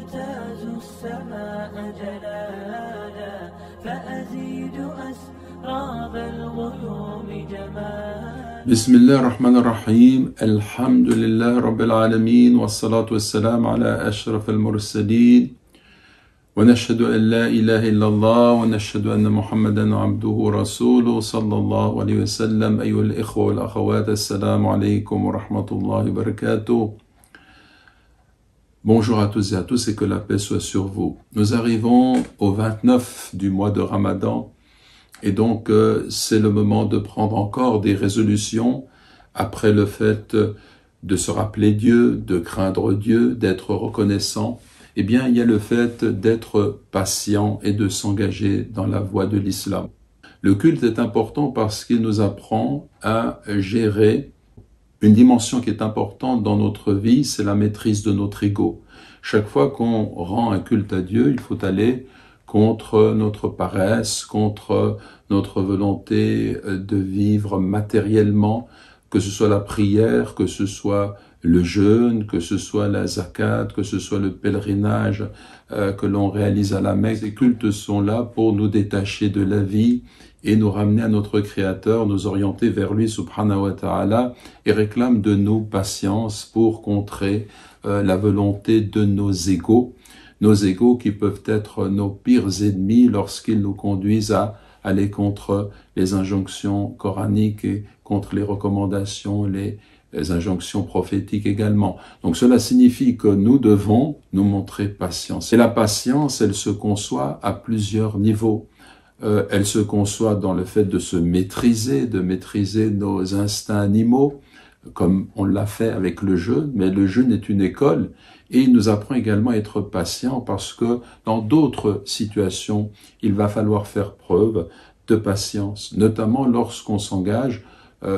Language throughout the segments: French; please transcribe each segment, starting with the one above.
أجتاز السماء جلالا فأزيد أسراب الغيوم جمالا. بسم الله الرحمن الرحيم. الحمد لله رب العالمين والصلاة والسلام على أشرف المرسلين ونشهد أن لا إله إلا الله ونشهد أن محمدا عبده ورسوله صلى الله عليه وسلم. أيها الإخوة والأخوات, السلام عليكم ورحمة الله وبركاته. Bonjour à tous et à tous et que la paix soit sur vous. Nous arrivons au 29 du mois de Ramadan et donc c'est le moment de prendre encore des résolutions après le fait de se rappeler Dieu, de craindre Dieu, d'être reconnaissant. Eh bien, il y a le fait d'être patient et de s'engager dans la voie de l'islam. Le culte est important parce qu'il nous apprend à gérer une dimension qui est importante dans notre vie, c'est la maîtrise de notre ego. Chaque fois qu'on rend un culte à Dieu, il faut aller contre notre paresse, contre notre volonté de vivre matériellement, que ce soit la prière, que ce soit le jeûne, que ce soit la zakat, que ce soit le pèlerinage que l'on réalise à la Mecque. Ces cultes sont là pour nous détacher de la vie et nous ramener à notre Créateur, nous orienter vers lui, subhanahu wa ta'ala, et réclame de nous patience pour contrer la volonté de nos égos qui peuvent être nos pires ennemis lorsqu'ils nous conduisent à aller contre les injonctions coraniques et contre les recommandations, les injonctions prophétiques également. Donc cela signifie que nous devons nous montrer patience. Et la patience, elle se conçoit à plusieurs niveaux. Elle se conçoit dans le fait de se maîtriser, de maîtriser nos instincts animaux, comme on l'a fait avec le jeûne, mais le jeûne est une école et il nous apprend également à être patient parce que dans d'autres situations, il va falloir faire preuve de patience, notamment lorsqu'on s'engage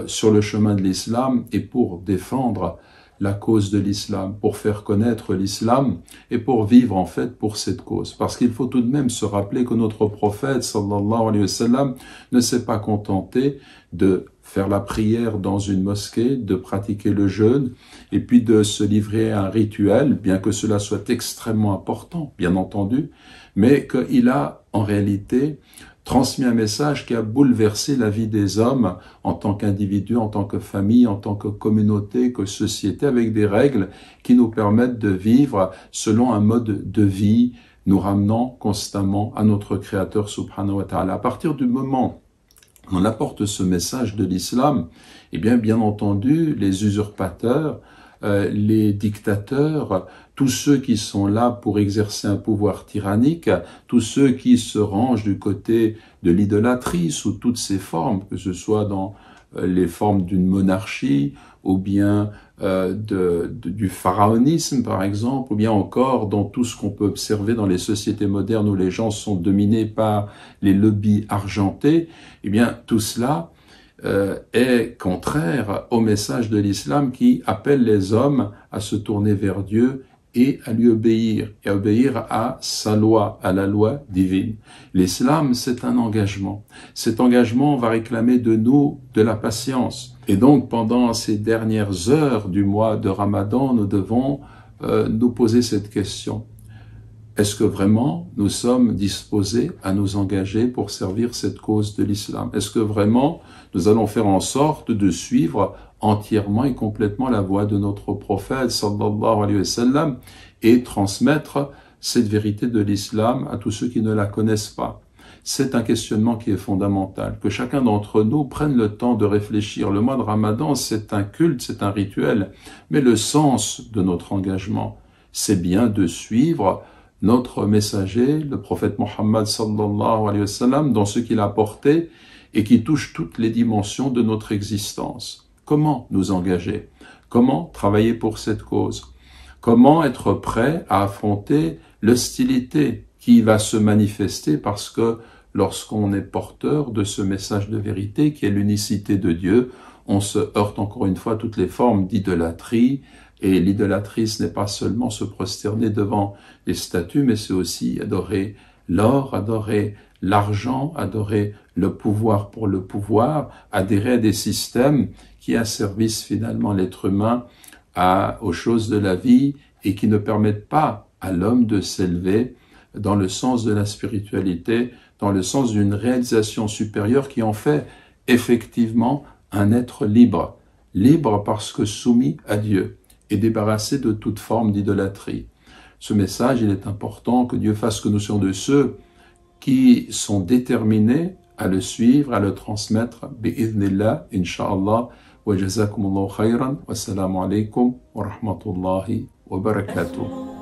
sur le chemin de l'islam et pour défendre la cause de l'islam, pour faire connaître l'islam et pour vivre en fait pour cette cause. Parce qu'il faut tout de même se rappeler que notre prophète sallallahu alayhi wa sallam ne s'est pas contenté de faire la prière dans une mosquée, de pratiquer le jeûne et puis de se livrer à un rituel, bien que cela soit extrêmement important, bien entendu, mais qu'il a en réalité transmis un message qui a bouleversé la vie des hommes en tant qu'individus, en tant que famille, en tant que communauté, que société, avec des règles qui nous permettent de vivre selon un mode de vie, nous ramenant constamment à notre Créateur subhanahu wa ta'ala. À partir du moment où on apporte ce message de l'islam, eh bien entendu, les usurpateurs, les dictateurs, tous ceux qui sont là pour exercer un pouvoir tyrannique, tous ceux qui se rangent du côté de l'idolâtrie sous toutes ses formes, que ce soit dans les formes d'une monarchie ou bien du pharaonisme par exemple, ou bien encore dans tout ce qu'on peut observer dans les sociétés modernes où les gens sont dominés par les lobbies argentés, eh bien tout cela est contraire au message de l'islam qui appelle les hommes à se tourner vers Dieu et à lui obéir, et à obéir à sa loi, à la loi divine. L'islam, c'est un engagement. Cet engagement va réclamer de nous de la patience. Et donc, pendant ces dernières heures du mois de Ramadan, nous devons nous poser cette question. Est-ce que vraiment nous sommes disposés à nous engager pour servir cette cause de l'islam? Est-ce que vraiment nous allons faire en sorte de suivre entièrement et complètement la voie de notre prophète sallallahu alayhi wa sallam et transmettre cette vérité de l'islam à tous ceux qui ne la connaissent pas? C'est un questionnement qui est fondamental, que chacun d'entre nous prenne le temps de réfléchir. Le mois de Ramadan, c'est un culte, c'est un rituel, mais le sens de notre engagement, c'est bien de suivre notre messager, le prophète Mohammed sallallahu alayhi wa sallam, dans ce qu'il a porté et qui touche toutes les dimensions de notre existence. Comment nous engager? Comment travailler pour cette cause? Comment être prêt à affronter l'hostilité qui va se manifester parce que lorsqu'on est porteur de ce message de vérité qui est l'unicité de Dieu, on se heurte encore une fois à toutes les formes d'idolâtrie. Et l'idolâtrie, ce n'est pas seulement se prosterner devant les statues, mais c'est aussi adorer l'or, adorer l'argent, adorer le pouvoir pour le pouvoir, adhérer à des systèmes qui asservissent finalement l'être humain aux choses de la vie et qui ne permettent pas à l'homme de s'élever dans le sens de la spiritualité, dans le sens d'une réalisation supérieure qui en fait effectivement un être libre. Libre parce que soumis à Dieu et débarrassé de toute forme d'idolâtrie. Ce message, il est important que Dieu fasse que nous soyons de ceux qui sont déterminés à le suivre, à le transmettre. Bi'idhnillah, insha'Allah. Wa jazakumullahu khayran. Wassalamu alaikum wa rahmatullahi wa barakatuh.